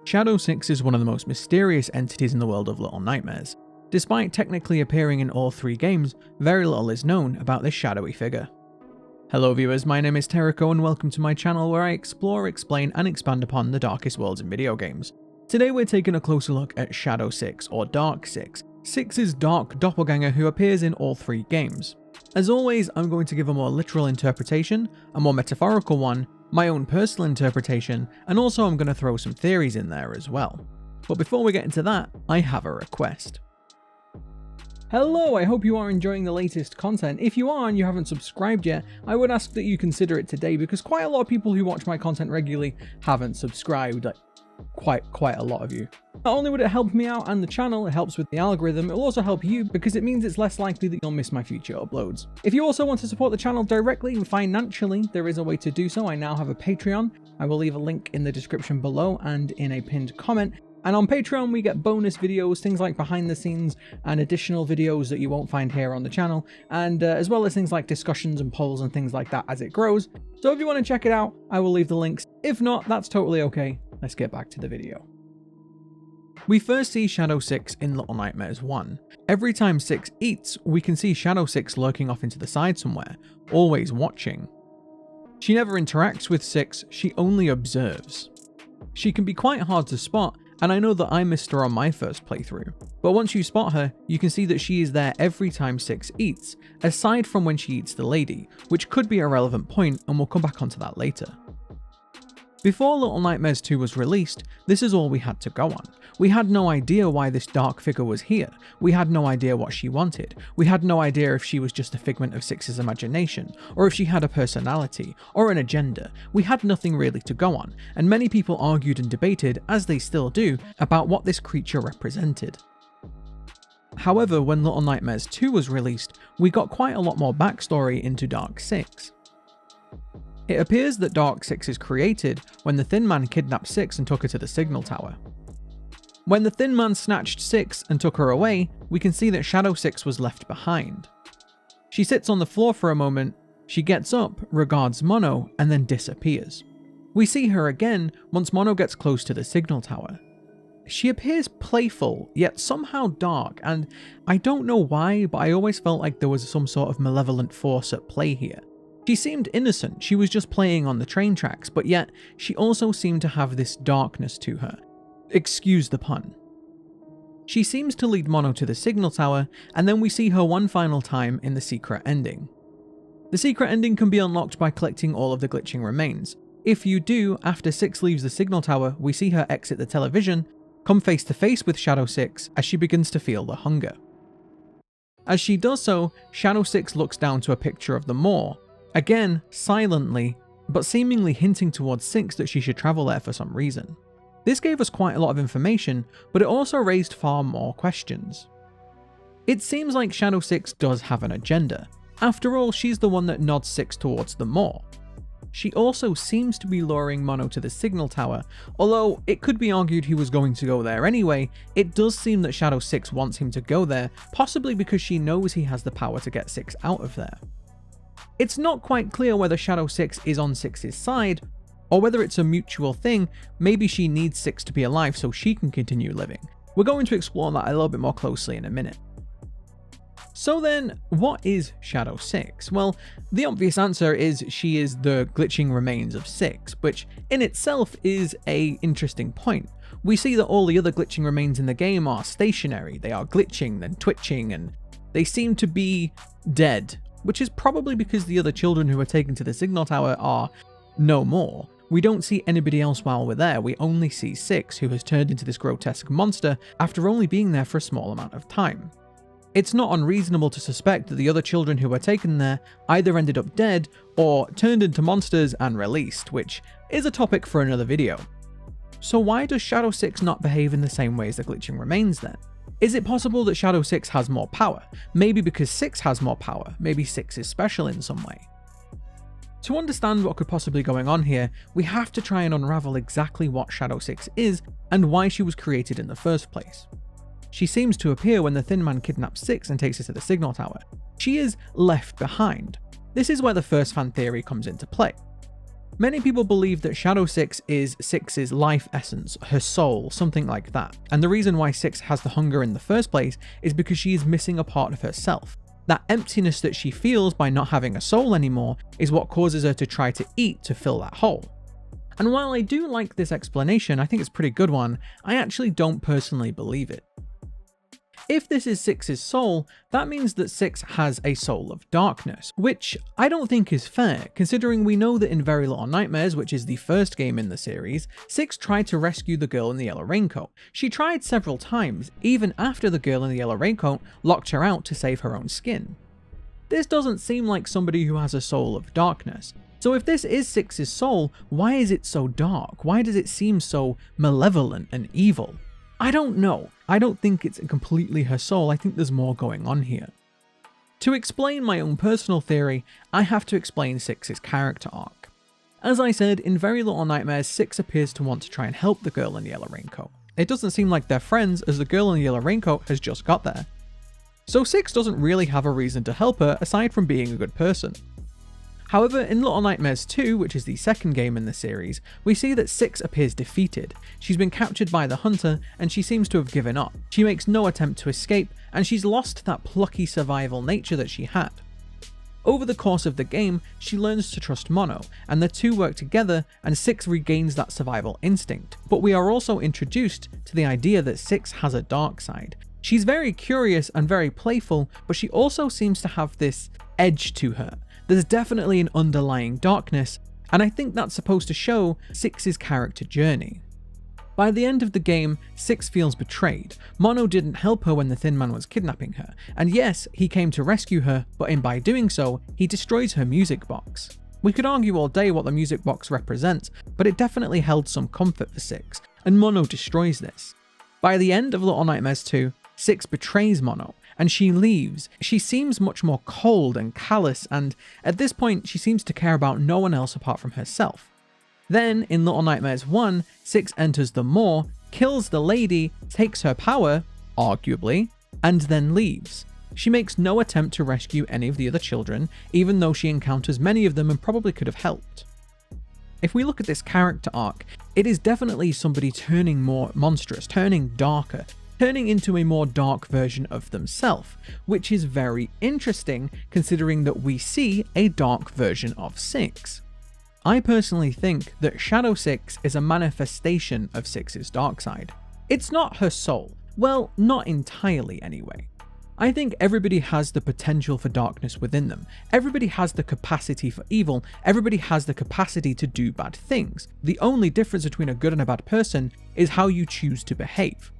Shadow 6 is one of the most mysterious entities in the world of Little Nightmares. Despite technically appearing in all 3 games, very little is known about this shadowy figure. Hello viewers, my name is Tericho and welcome to my channel where I explore, explain and expand upon the darkest worlds in video games. Today we're taking a closer look at Shadow 6 or Dark 6, 6's dark doppelganger who appears in all 3 games. As always, I'm going to give a more literal interpretation, a more metaphorical one, my own personal interpretation, and also I'm going to throw some theories in there as well. But before we get into that, I have a request. Hello, I hope you are enjoying the latest content. If you are and you haven't subscribed yet, I would ask that you consider it today because quite a lot of people who watch my content regularly haven't subscribed. Quite a lot of you. Not only would it help me out and the channel, it helps with the algorithm, it will also help you because it means it's less likely that you'll miss my future uploads. If you also want to support the channel directly and financially, there is a way to do so. I now have a Patreon. I will leave a link in the description below and in a pinned comment. And on Patreon, we get bonus videos, things like behind the scenes and additional videos that you won't find here on the channel, and as well as things like discussions and polls and things like that as it grows. So if you want to check it out, I will leave the links. If not, that's totally okay. Let's get back to the video. We first see Shadow 6 in Little Nightmares 1. Every time 6 eats, we can see Shadow 6 lurking off into the side somewhere, always watching. She never interacts with 6, she only observes. She can be quite hard to spot, and I know that I missed her on my first playthrough, but once you spot her, you can see that she is there every time 6 eats, aside from when she eats the lady, which could be a relevant point and we'll come back onto that later. Before Little Nightmares 2 was released, this is all we had to go on. We had no idea why this dark figure was here, we had no idea what she wanted, we had no idea if she was just a figment of 6's imagination, or if she had a personality, or an agenda. We had nothing really to go on, and many people argued and debated, as they still do, about what this creature represented. However, when Little Nightmares 2 was released, we got quite a lot more backstory into Dark 6. It appears that Dark 6 is created when the Thin Man kidnapped 6 and took her to the signal tower. When the Thin Man snatched 6 and took her away, we can see that Shadow 6 was left behind. She sits on the floor for a moment, she gets up, regards Mono, and then disappears. We see her again once Mono gets close to the signal tower. She appears playful, yet somehow dark, and I don't know why, but I always felt like there was some sort of malevolent force at play here. She seemed innocent, she was just playing on the train tracks, but yet she also seemed to have this darkness to her. Excuse the pun. She seems to lead Mono to the signal tower, and then we see her one final time in the secret ending. The secret ending can be unlocked by collecting all of the glitching remains. If you do, after 6 leaves the signal tower, we see her exit the television, come face to face with Shadow 6 as she begins to feel the hunger. As she does so, Shadow 6 looks down to a picture of the moor, again silently, but seemingly hinting towards 6 that she should travel there for some reason. This gave us quite a lot of information, but it also raised far more questions. It seems like Shadow 6 does have an agenda. After all, she's the one that nods 6 towards the moor. She also seems to be luring Mono to the signal tower, although it could be argued he was going to go there anyway. It does seem that Shadow 6 wants him to go there, possibly because she knows he has the power to get 6 out of there. It's not quite clear whether Shadow 6 is on 6's side, or whether it's a mutual thing. Maybe she needs 6 to be alive so she can continue living. We're going to explore that a little bit more closely in a minute. So then, what is Shadow 6? Well, the obvious answer is she is the glitching remains of 6, which in itself is an interesting point. We see that all the other glitching remains in the game are stationary, they are glitching, then twitching, and they seem to be dead, which is probably because the other children who were taken to the signal tower are no more. We don't see anybody else while we're there, we only see 6, who has turned into this grotesque monster after only being there for a small amount of time. It's not unreasonable to suspect that the other children who were taken there either ended up dead or turned into monsters and released, which is a topic for another video. So why does Shadow 6 not behave in the same way as the glitching remains then? Is it possible that Shadow 6 has more power? Maybe because 6 has more power, maybe 6 is special in some way. To understand what could possibly be going on here, we have to try and unravel exactly what Shadow 6 is and why she was created in the first place. She seems to appear when the Thin Man kidnaps 6 and takes her to the signal tower. She is left behind. This is where the first fan theory comes into play. Many people believe that Shadow 6 is 6's life essence, her soul, something like that. And the reason why 6 has the hunger in the first place is because she is missing a part of herself. That emptiness that she feels by not having a soul anymore is what causes her to try to eat to fill that hole. And while I do like this explanation, I think it's a pretty good one, I actually don't personally believe it. If this is 6's soul, that means that 6 has a soul of darkness, which I don't think is fair, considering we know that in Very Little Nightmares, which is the first game in the series, 6 tried to rescue the girl in the yellow raincoat. She tried several times, even after the girl in the yellow raincoat locked her out to save her own skin. This doesn't seem like somebody who has a soul of darkness. So if this is 6's soul, why is it so dark? Why does it seem so malevolent and evil? I don't know. I don't think it's completely her soul. I think there's more going on here. To explain my own personal theory, I have to explain 6's character arc. As I said, in Very Little Nightmares, 6 appears to want to try and help the girl in the yellow raincoat. It doesn't seem like they're friends, as the girl in the yellow raincoat has just got there. So 6 doesn't really have a reason to help her aside from being a good person. However, in Little Nightmares 2, which is the second game in the series, we see that 6 appears defeated. She's been captured by the hunter, and she seems to have given up. She makes no attempt to escape, and she's lost that plucky survival nature that she had. Over the course of the game, she learns to trust Mono, and the two work together, and 6 regains that survival instinct. But we are also introduced to the idea that 6 has a dark side. She's very curious and very playful, but she also seems to have this edge to her. There's definitely an underlying darkness, and I think that's supposed to show 6's character journey. By the end of the game, 6 feels betrayed. Mono didn't help her when the Thin Man was kidnapping her, and yes, he came to rescue her, but by doing so, he destroys her music box. We could argue all day what the music box represents, but it definitely held some comfort for 6, and Mono destroys this. By the end of Little Nightmares 2, 6 betrays Mono, and she leaves. She seems much more cold and callous, and at this point she seems to care about no one else apart from herself. Then, in Little Nightmares 1, 6 enters the moor, kills the lady, takes her power, arguably, and then leaves. She makes no attempt to rescue any of the other children, even though she encounters many of them and probably could have helped. If we look at this character arc, it is definitely somebody turning more monstrous, turning darker, turning into a more dark version of themselves, which is very interesting considering that we see a dark version of 6. I personally think that Shadow 6 is a manifestation of 6's dark side. It's not her soul. Well, not entirely anyway. I think everybody has the potential for darkness within them. Everybody has the capacity for evil. Everybody has the capacity to do bad things. The only difference between a good and a bad person is how you choose to behave.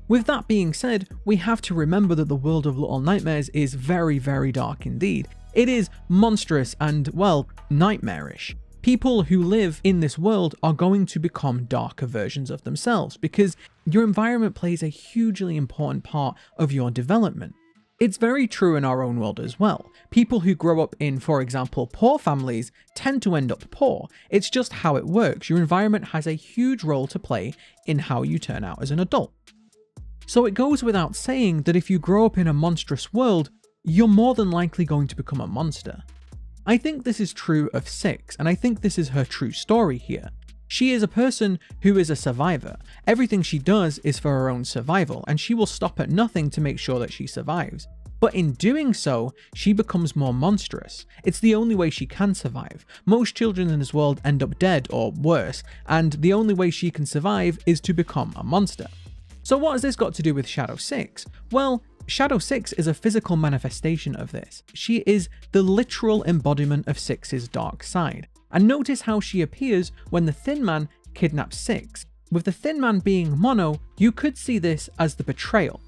With that being said, we have to remember that the world of Little Nightmares is very, very dark indeed. It is monstrous and, well, nightmarish. People who live in this world are going to become darker versions of themselves because your environment plays a hugely important part of your development. It's very true in our own world as well. People who grow up in, for example, poor families tend to end up poor. It's just how it works. Your environment has a huge role to play in how you turn out as an adult. So it goes without saying that if you grow up in a monstrous world, you're more than likely going to become a monster. I think this is true of 6, and I think this is her true story here. She is a person who is a survivor. Everything she does is for her own survival, and she will stop at nothing to make sure that she survives. But in doing so, she becomes more monstrous. It's the only way she can survive. Most children in this world end up dead or worse, and the only way she can survive is to become a monster. So what has this got to do with Shadow 6? Well, Shadow 6 is a physical manifestation of this. She is the literal embodiment of 6's dark side. And notice how she appears when the Thin Man kidnaps 6. With the Thin Man being Mono, you could see this as the betrayal.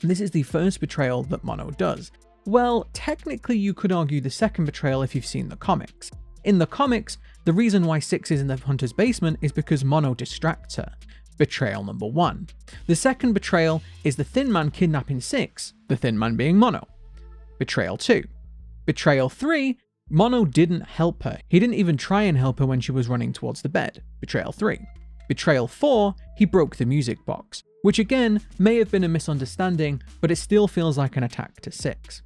This is the first betrayal that Mono does. Well, technically you could argue the second betrayal if you've seen the comics. In the comics, the reason why 6 is in the hunter's basement is because Mono distracts her. Betrayal number 1. The second betrayal is the Thin Man kidnapping 6, the Thin Man being Mono. Betrayal 2. Betrayal 3, Mono didn't help her. He didn't even try and help her when she was running towards the bed. Betrayal 3. Betrayal 4, he broke the music box, which again may have been a misunderstanding, but it still feels like an attack to 6.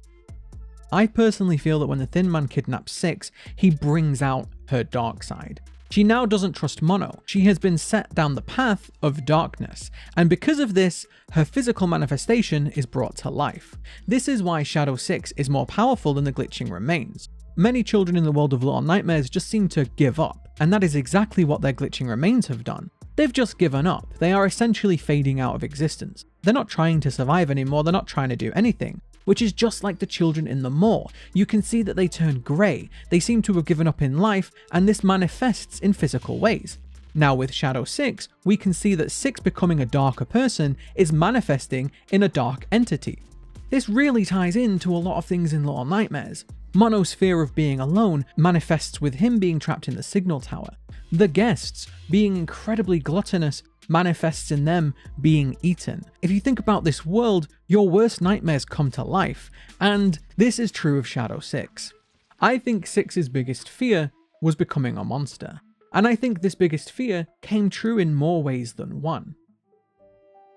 I personally feel that when the Thin Man kidnaps Six, he brings out her dark side. She now doesn't trust Mono. She has been set down the path of darkness, and because of this, her physical manifestation is brought to life. This is why Shadow 6 is more powerful than the glitching remains. Many children in the world of Little Nightmares just seem to give up, and that is exactly what their glitching remains have done. They've just given up. They are essentially fading out of existence. They're not trying to survive anymore, they're not trying to do anything. Which is just like the children in the Maw. You can see that they turn grey, they seem to have given up in life, and this manifests in physical ways. Now with Shadow 6, we can see that 6 becoming a darker person is manifesting in a dark entity. This really ties into a lot of things in Little Nightmares. Mono's fear of being alone manifests with him being trapped in the signal tower. The guests, being incredibly gluttonous, manifests in them being eaten. If you think about this world, your worst nightmares come to life, and this is true of Shadow 6. I think 6's biggest fear was becoming a monster, and I think this biggest fear came true in more ways than one.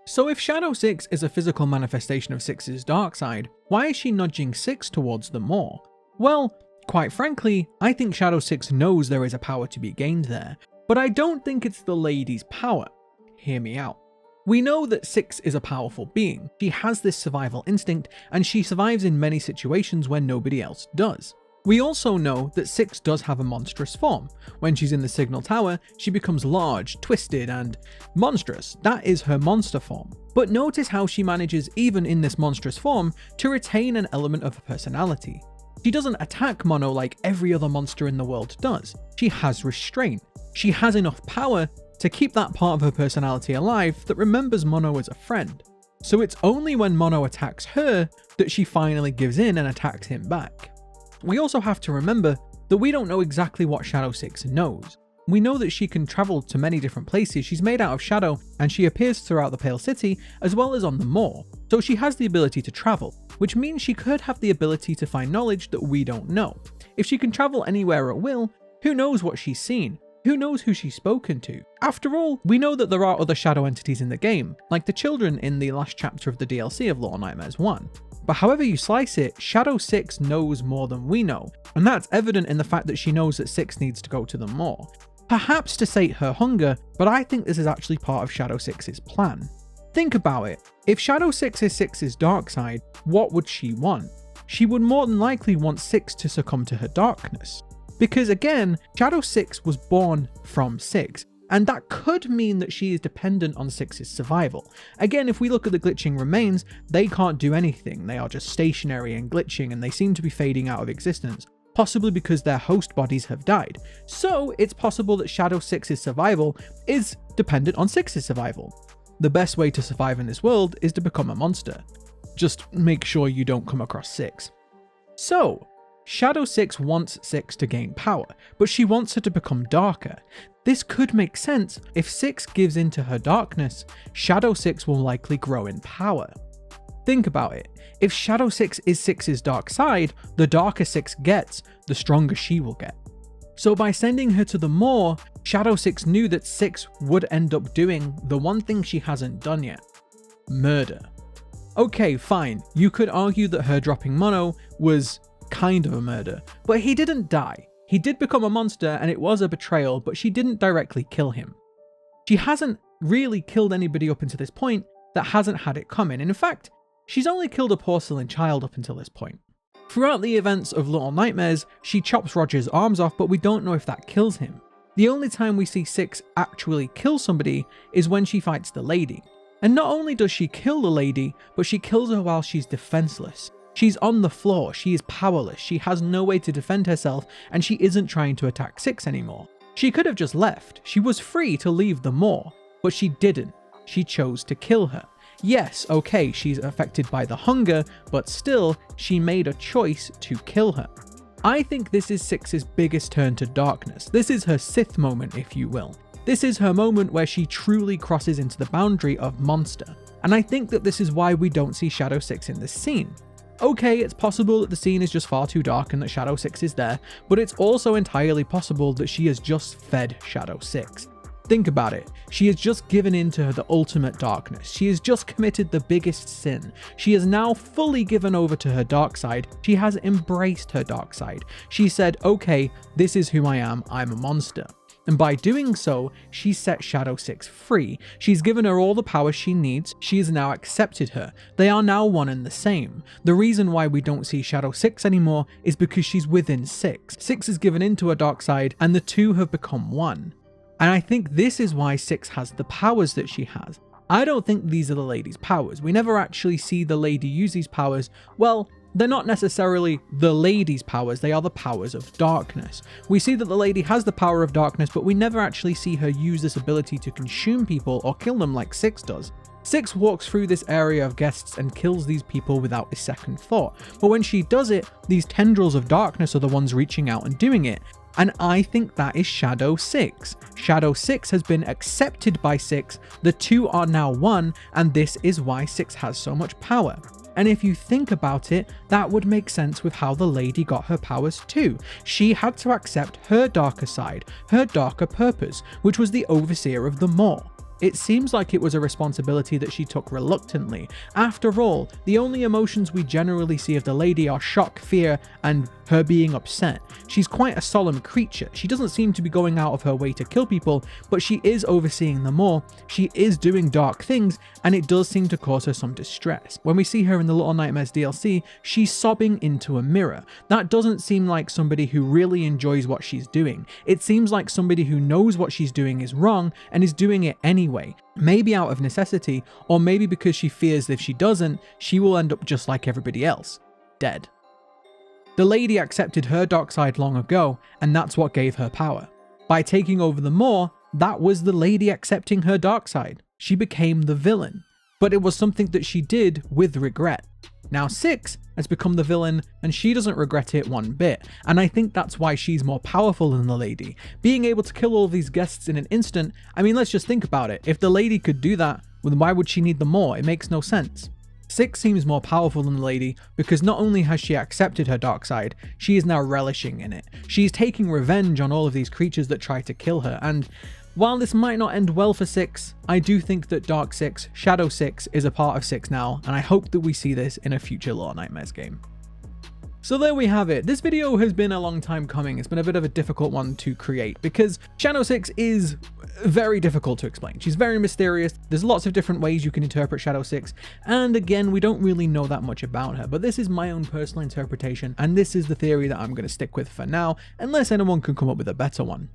So if Shadow 6 is a physical manifestation of 6's dark side, why is she nudging 6 towards the Maw? Well, quite frankly, I think Shadow 6 knows there is a power to be gained there, but I don't think it's the lady's power. Hear me out. We know that 6 is a powerful being. She has this survival instinct, and she survives in many situations where nobody else does. We also know that 6 does have a monstrous form. When she's in the signal tower, she becomes large, twisted, and monstrous. That is her monster form. But notice how she manages, even in this monstrous form, to retain an element of her personality. She doesn't attack Mono like every other monster in the world does. She has restraint. She has enough power to keep that part of her personality alive that remembers Mono as a friend. So it's only when Mono attacks her that she finally gives in and attacks him back. We also have to remember that we don't know exactly what Shadow 6 knows. We know that she can travel to many different places. She's made out of shadow, and she appears throughout the Pale City as well as on the Maw. So she has the ability to travel, which means she could have the ability to find knowledge that we don't know. If she can travel anywhere at will, who knows what she's seen? Who knows who she's spoken to? After all, we know that there are other shadow entities in the game, like the children in the last chapter of the DLC of Little Nightmares 1. But however you slice it, Shadow 6 knows more than we know, and that's evident in the fact that she knows that 6 needs to go to the Maw. Perhaps to sate her hunger, but I think this is actually part of Shadow 6's plan. Think about it. If Shadow 6 is 6's dark side, what would she want? She would more than likely want 6 to succumb to her darkness. Because again, Shadow 6 was born from 6, and that could mean that she is dependent on 6's survival. Again, if we look at the glitching remains, they can't do anything. They are just stationary and glitching, and they seem to be fading out of existence, possibly because their host bodies have died. So it's possible that Shadow 6's survival is dependent on 6's survival. The best way to survive in this world is to become a monster. Just make sure you don't come across 6. So, Shadow 6 wants 6 to gain power, but she wants her to become darker. This could make sense. If 6 gives into her darkness, Shadow 6 will likely grow in power. Think about it. If Shadow 6 is 6's dark side, the darker 6 gets, the stronger she will get. So by sending her to the Maw, Shadow 6 knew that 6 would end up doing the one thing she hasn't done yet: murder. Okay, fine. You could argue that her dropping Mono was kind of a murder, but he didn't die. He did become a monster and it was a betrayal, but she didn't directly kill him. She hasn't really killed anybody up until this point that hasn't had it coming. In fact, she's only killed a porcelain child up until this point. Throughout the events of Little Nightmares, she chops Roger's arms off, but we don't know if that kills him. The only time we see 6 actually kill somebody is when she fights the lady. And not only does she kill the lady, but she kills her while she's defenseless. She's on the floor, she is powerless, she has no way to defend herself, and she isn't trying to attack 6 anymore. She could have just left. She was free to leave the Maw, but she didn't. She chose to kill her. Yes, okay, she's affected by the hunger, but still, she made a choice to kill her. I think this is 6's biggest turn to darkness. This is her Sith moment, if you will. This is her moment where she truly crosses into the boundary of monster. And I think that this is why we don't see Shadow 6 in this scene. Okay, it's possible that the scene is just far too dark and that Shadow 6 is there, but it's also entirely possible that she has just fed Shadow 6. Think about it. She has just given in to the ultimate darkness. She has just committed the biggest sin. She has now fully given over to her dark side. She has embraced her dark side. She said, okay, this is who I am. I'm a monster. And by doing so, she set Shadow 6 free. She's given her all the power she needs. She has now accepted her. They are now one and the same. The reason why we don't see Shadow 6 anymore is because she's within 6. 6 has given into her dark side and the two have become one. And I think this is why 6 has the powers that she has. I don't think these are the lady's powers. We never actually see the lady use these powers. Well, they're not necessarily the lady's powers, they are the powers of darkness. We see that the lady has the power of darkness, but we never actually see her use this ability to consume people or kill them like 6 does. 6 walks through this area of guests and kills these people without a second thought. But when she does it, these tendrils of darkness are the ones reaching out and doing it. And I think that is Shadow 6. Shadow 6 has been accepted by 6, the two are now one, and this is why 6 has so much power. And if you think about it, that would make sense with how the lady got her powers too. She had to accept her darker side, her darker purpose, which was the overseer of the Maw. It seems like it was a responsibility that she took reluctantly. After all, the only emotions we generally see of the lady are shock, fear, and her being upset. She's quite a solemn creature. She doesn't seem to be going out of her way to kill people, but she is overseeing the Maw. She is doing dark things, and it does seem to cause her some distress. When we see her in the Little Nightmares DLC, she's sobbing into a mirror. That doesn't seem like somebody who really enjoys what she's doing. It seems like somebody who knows what she's doing is wrong and is doing it anyway. Maybe out of necessity, or maybe because she fears that if she doesn't, she will end up just like everybody else, dead. The lady accepted her dark side long ago, and that's what gave her power. By taking over the Maw, that was the lady accepting her dark side. She became the villain, but it was something that she did with regret. Now 6 has become the villain and she doesn't regret it one bit, and I think that's why she's more powerful than the lady. Being able to kill all these guests in an instant, I mean, let's just think about it. If the lady could do that, then why would she need the Maw? It makes no sense. 6 seems more powerful than the lady because not only has she accepted her dark side, she is now relishing in it. She's taking revenge on all of these creatures that try to kill her, and while this might not end well for 6, I do think that Dark 6, Shadow 6 is a part of 6 now, and I hope that we see this in a future Little Nightmares game. So there we have it. This video has been a long time coming. It's been a bit of a difficult one to create because Shadow 6 is very difficult to explain. She's very mysterious. There's lots of different ways you can interpret Shadow 6. And again, we don't really know that much about her, but this is my own personal interpretation. And this is the theory that I'm going to stick with for now, unless anyone can come up with a better one.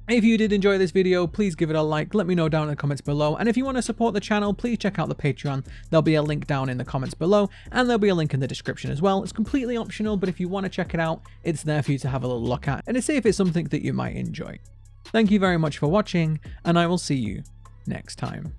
If you did enjoy this video, please give it a like, let me know down in the comments below, and if you want to support the channel, please check out the Patreon. There'll be a link down in the comments below, and there'll be a link in the description as well. It's completely optional, but if you want to check it out, it's there for you to have a little look at, and to see if it's something that you might enjoy. Thank you very much for watching, and I will see you next time.